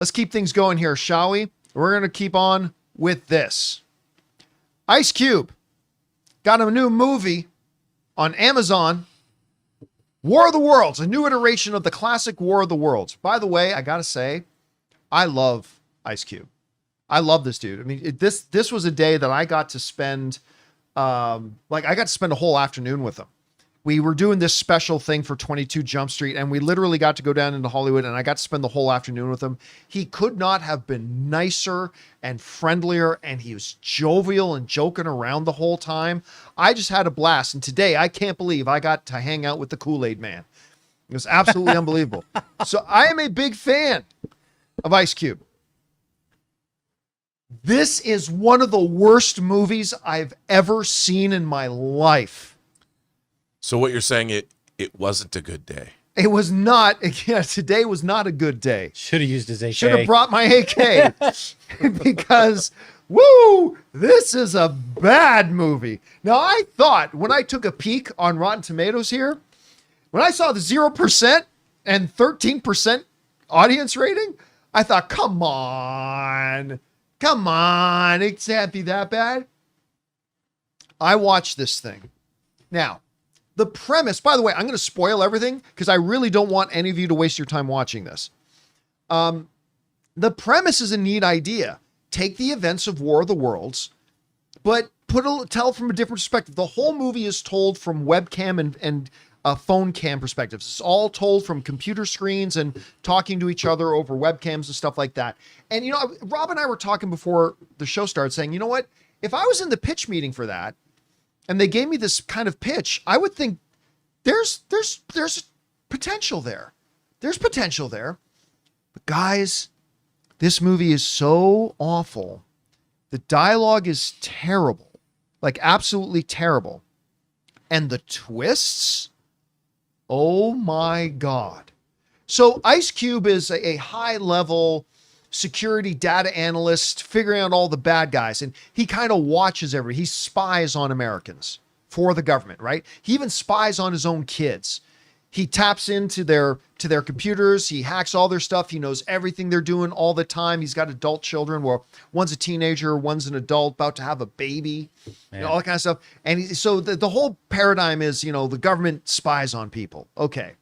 Let's keep things going here, shall we? We're going to keep on with this. Ice Cube got a new movie on Amazon. War of the Worlds, a new iteration of the classic War of the Worlds. By the way, I got to say, I love Ice Cube. I love this dude. I mean, this was a day that I got to spend, I got to spend a whole afternoon with him. We were doing this special thing for 22 Jump Street, and we literally got to go down into Hollywood, and I got to spend the whole afternoon with him. He could not have been nicer and friendlier, and he was jovial and joking around the whole time. I just had a blast, and today I can't believe I got to hang out with the Kool-Aid Man. It was absolutely unbelievable. So I am a big fan of Ice Cube. This is one of the worst movies I've ever seen in my life. So what you're saying, it wasn't a good day. It was not. Yeah, today was not a good day. Should have used his AK. Should have brought my AK because, woo, this is a bad movie. Now, I thought when I took a peek on Rotten Tomatoes here, when I saw the 0% and 13% audience rating, I thought, come on, it can't be that bad. I watched this thing. Now, the premise, by the way, I'm going to spoil everything because I really don't want any of you to waste your time watching this. The premise is a neat idea. Take the events of War of the Worlds, but tell from a different perspective. The whole movie is told from webcam and phone cam perspectives. It's all told from computer screens and talking to each other over webcams and stuff like that. And, you know, Rob and I were talking before the show started saying, you know what? If I was in the pitch meeting for that, and they gave me this kind of pitch, I would think there's potential there. There's potential there. But guys, this movie is so awful. The dialogue is terrible, like absolutely terrible. And the twists, oh my God. So Ice Cube is a high-level security data analyst figuring out all the bad guys. And he kind of watches he spies on Americans for the government, right? He even spies on his own kids. He taps into their computers. He hacks all their stuff. He knows everything they're doing all the time. He's got adult children where one's a teenager, one's an adult about to have a baby, you know, all that kind of stuff. And so the whole paradigm is, you know, the government spies on people. Okay.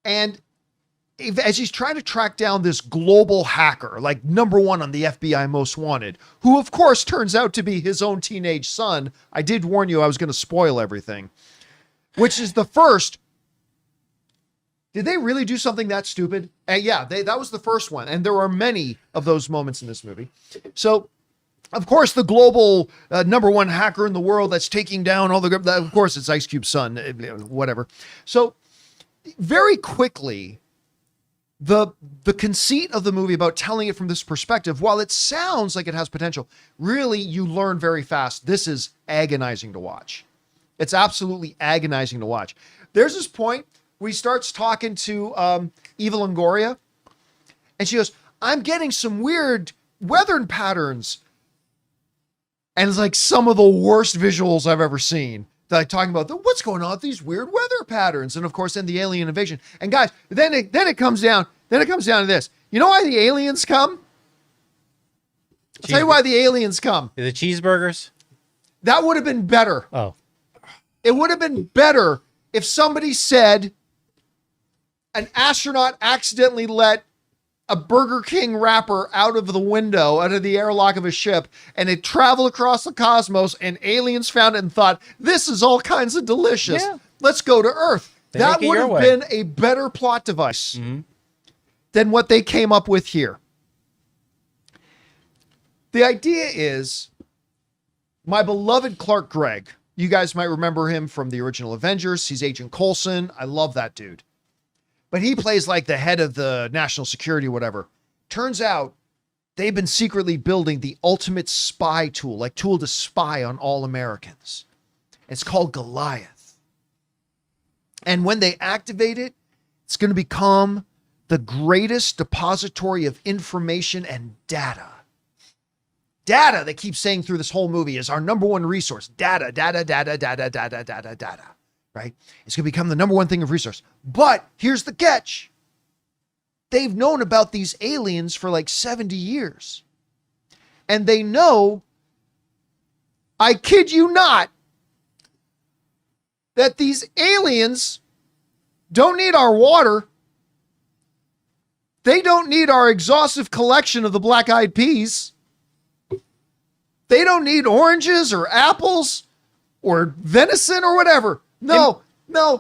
And as he's trying to track down this global hacker, like #1 on the FBI most wanted, who of course turns out to be his own teenage son. I did warn you I was going to spoil everything, which is the first. Did they really do something that stupid? Yeah, that was the first one. And there are many of those moments in this movie. So of course, the global #1 hacker in the world that's taking down all of course it's Ice Cube's son, whatever. So very quickly, the conceit of the movie about telling it from this perspective, while it sounds like it has potential, really you learn very fast. This is agonizing to watch. It's absolutely agonizing to watch. There's this point where he starts talking to Eva Longoria, and she goes, I'm getting some weird weather patterns. And it's like some of the worst visuals I've ever seen. Like talking about what's going on with these weird weather patterns, and of course, then the alien invasion. And guys, then it comes down to this. You know why the aliens come? I'll tell you why the aliens come. The cheeseburgers? That would have been better. Oh. It would have been better if somebody said an astronaut accidentally let a Burger King wrapper out of the airlock of a ship, and it traveled across the cosmos, and aliens found it and thought, this is all kinds of delicious. Yeah. Let's go to Earth. That would have been a better plot device than what they came up with here. The idea is my beloved Clark Gregg. You guys might remember him from the original Avengers. He's Agent Coulson. I love that dude. But he plays like the head of the national security, whatever. Turns out they've been secretly building the ultimate spy tool, like tool to spy on all Americans. It's called Goliath. And when they activate it, it's going to become the greatest depository of information and data. Data, they keep saying through this whole movie, is our #1 resource. Data. Right? It's going to become the #1 thing of resource. But here's the catch. they've known about these aliens for like 70 years. And they know, I kid you not, that these aliens don't need our water. They don't need our exhaustive collection of the black-eyed peas. They don't need oranges or apples or venison or whatever. No.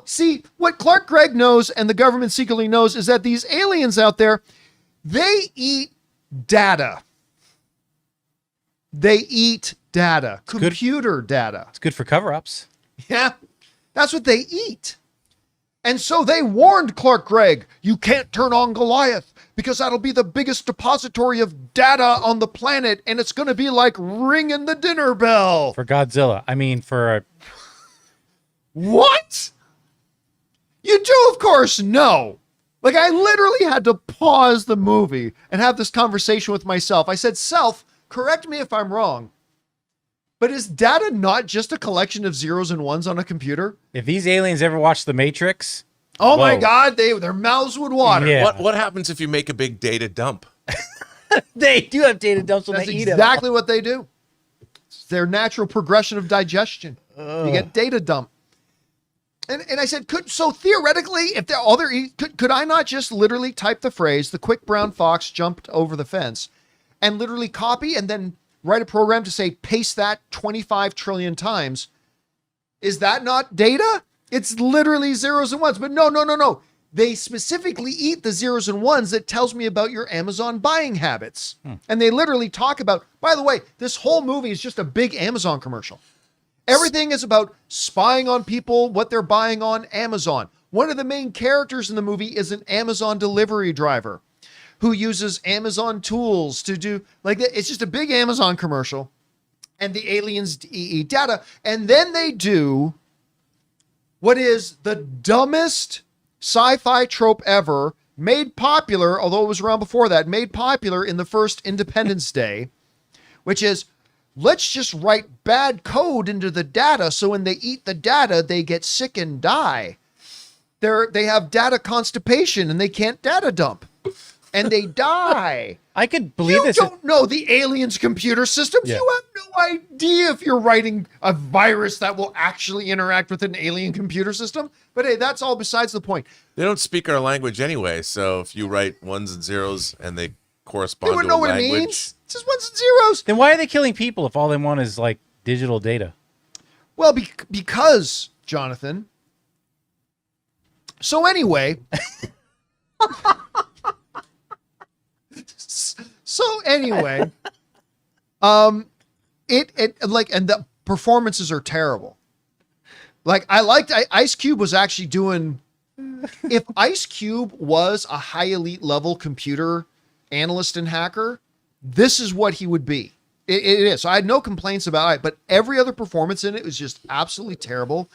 See, what Clark Gregg knows and the government secretly knows is that these aliens out there, they eat data. They eat data, computer data. It's good for cover-ups. Yeah, that's what they eat. And so they warned Clark Gregg, you can't turn on Goliath because that'll be the biggest depository of data on the planet, and it's going to be like ringing the dinner bell. For Godzilla. I mean, What? You do, of course, know. Like, I literally had to pause the movie and have this conversation with myself. I said, self, correct me if I'm wrong, but is data not just a collection of zeros and ones on a computer? If these aliens ever watch The Matrix... Oh my God, their mouths would water. Yeah. What happens if you make a big data dump? They do have data dumps when That's they eat them. exactly what they do. It's their natural progression of digestion. You get data dump. And I said, so theoretically, if they're all they're eating, could I not just literally type the phrase, the quick brown fox jumped over the fence, and literally copy and then write a program to say, paste that 25 trillion times? Is that not data? It's literally zeros and ones. But no. They specifically eat the zeros and ones that tells me about your Amazon buying habits. And they literally talk about, by the way, this whole movie is just a big Amazon commercial. Everything is about spying on people, what they're buying on Amazon. One of the main characters in the movie is an Amazon delivery driver who uses Amazon tools to do, like, it's just a big Amazon commercial. And the aliens eat data. And then they do what is the dumbest sci-fi trope ever, made popular, although it was around before that, made popular in the first Independence Day, which is, let's just write bad code into the data so when they eat the data, they get sick and die. They have data constipation and they can't data dump. And they die. I could believe this. You don't know the aliens' computer systems. Yeah. You have no idea if you're writing a virus that will actually interact with an alien computer system. But hey, that's all besides the point. They don't speak our language anyway, so if you write ones and zeros and they They correspond wouldn't to know a what language, it means. It's just ones and zeros. Then why are they killing people if all they want is like digital data? Well, because, Jonathan. So anyway. And the performances are terrible. Like, I liked Ice Cube was actually doing, if Ice Cube was a high elite level computer analyst and hacker, this is what he would be. It is. So I had no complaints about it, but every other performance in it was just absolutely terrible.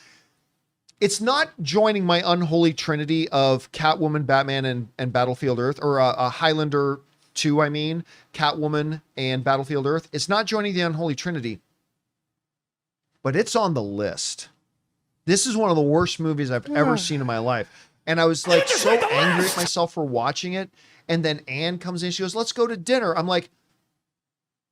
It's not joining my unholy trinity of Catwoman, Batman, and Battlefield Earth, or a Highlander 2, I mean, Catwoman and Battlefield Earth. It's not joining the unholy trinity, but it's on the list. This is one of the worst movies I've ever seen in my life. And I was like so angry at myself for watching it. And then Anne comes in, she goes, let's go to dinner. I'm like,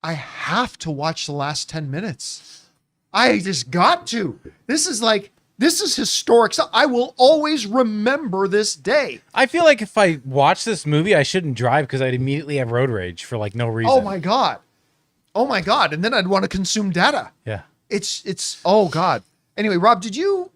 I have to watch the last 10 minutes. I just got to. This is historic stuff. I will always remember this day. I feel like if I watch this movie, I shouldn't drive because I'd immediately have road rage for like no reason. Oh my God. And then I'd want to consume data. Yeah. It's oh God. Anyway, Rob, did you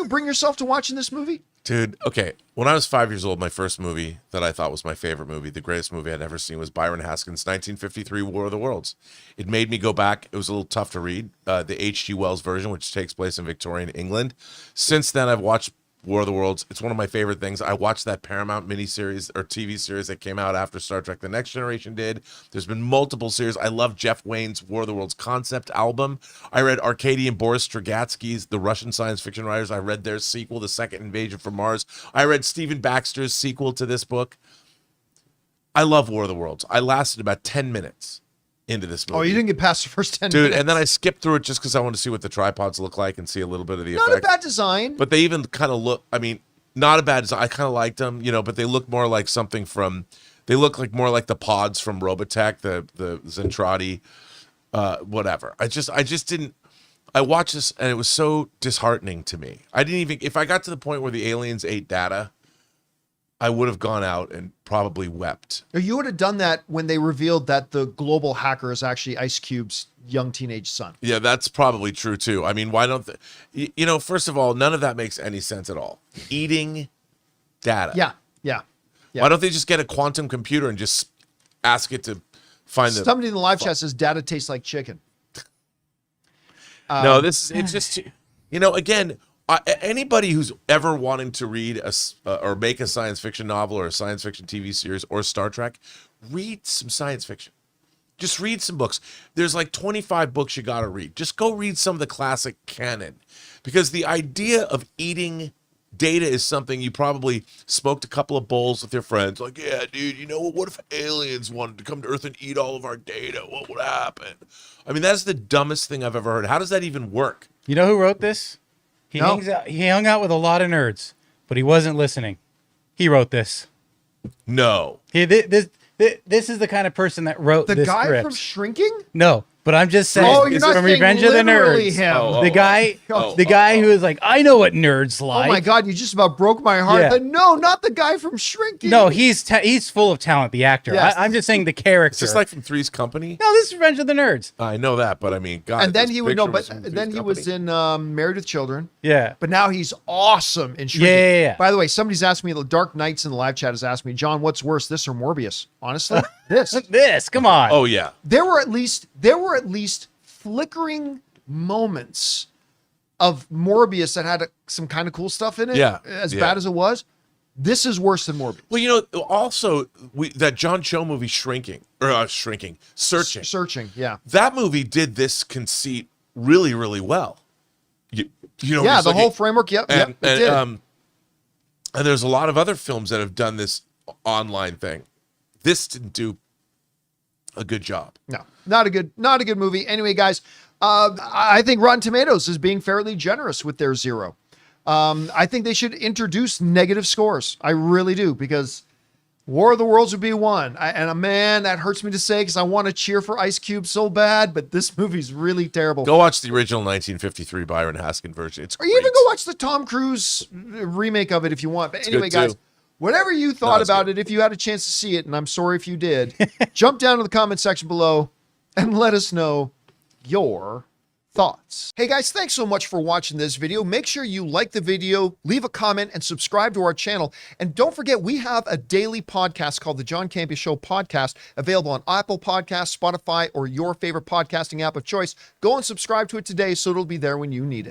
bring yourself to watching this movie? Dude, okay. When I was 5 years old, my first movie that I thought was my favorite movie, the greatest movie I'd ever seen, was Byron Haskins' 1953 War of the Worlds. It made me go back. It was a little tough to read, the H.G. Wells version, which takes place in Victorian England. Since then, I've watched War of the Worlds. It's one of my favorite things. I watched that Paramount miniseries or TV series that came out after Star Trek The Next Generation did. There's been multiple series. I love Jeff Wayne's War of the Worlds concept album. I read Arkady and Boris Strugatsky's, the Russian science fiction writers. I read their sequel, The Second Invasion from Mars. I read Stephen Baxter's sequel to this book. I love War of the Worlds. I lasted about 10 minutes into this movie. Oh, you didn't get past the first 10 Dude, minutes. and then I skipped through it just because I wanted to see what the tripods look like and see a little bit of the Not effect. a bad design. But they even kind of look, I mean, Not a bad design. I kind of liked them, but they look more like something from. They look like more like the pods from Robotech, the Zentradi, whatever. I just didn't. I watched this and it was so disheartening to me. I didn't even. If I got to the point where the aliens ate Data, I would have gone out and probably wept. Or you would have done that when they revealed that the global hacker is actually Ice Cube's young teenage son. Yeah, that's probably true too. I mean, why don't first of all, none of that makes any sense at all. Eating data. Yeah. Why don't they just get a quantum computer and just ask it to find the... Somebody in the live chat says data tastes like chicken. No, it's just, again, anybody who's ever wanting to read or make a science fiction novel or a science fiction TV series or Star Trek, read some science fiction. Just read some books. There's like 25 books you got to read. Just go read some of the classic canon, because the idea of eating data is something you probably smoked a couple of bowls with your friends. Like, yeah, dude, what if aliens wanted to come to Earth and eat all of our data? What would happen? I mean, that's the dumbest thing I've ever heard. How does that even work? You know who wrote this? He hung out with a lot of nerds, but he wasn't listening. He wrote this. No. This is the kind of person that wrote the this guy script. from Shrinking? No, but I'm just saying. Oh, you're not from saying Revenge of the literally Nerds. him. The guy who is like, I know what nerds like. Oh my God, you just about broke my heart. Yeah. No, not the guy from Shrinking. No, he's full of talent, the actor. Yes. I'm just saying the character. Is this like from Three's Company? No, this is Revenge of the Nerds. I know that, but I mean, God. And then this he would picture know, was but from Three's then he was Company. in Married with Children. Yeah. But now he's awesome in Shrinking. Yeah. By the way, somebody's asked me, the Dark Knights in the live chat has asked me, John, what's worse, this or Morbius? Honestly, this. This, come on. Oh, yeah. There were at least flickering moments of Morbius that had some kind of cool stuff in it. Yeah, As yeah. bad as it was, this is worse than Morbius. Well, also that John Cho movie, Searching. Searching, yeah. That movie did this conceit really, really well. Yeah, just the like whole framework, yep, it did. And there's a lot of other films that have done this online thing. This didn't do a good job. No, not a good movie. Anyway, guys, I think Rotten Tomatoes is being fairly generous with their 0. I think they should introduce negative scores. I really do, because War of the Worlds would be 1. Man, that hurts me to say, because I want to cheer for Ice Cube so bad, but this movie's really terrible. Go watch the original 1953 Byron Haskin version. It's Or great. you even go watch the Tom Cruise remake of it if you want. But anyway, good guys, too. whatever you thought it's about good. it, if you had a chance to see it, and I'm sorry if you did, jump down to the comment section below and let us know your thoughts. Hey guys, thanks so much for watching this video. Make sure you like the video, leave a comment, and subscribe to our channel. And don't forget, we have a daily podcast called the John Campea Show podcast, available on Apple Podcasts, Spotify, or your favorite podcasting app of choice. Go and subscribe to it today so it'll be there when you need it.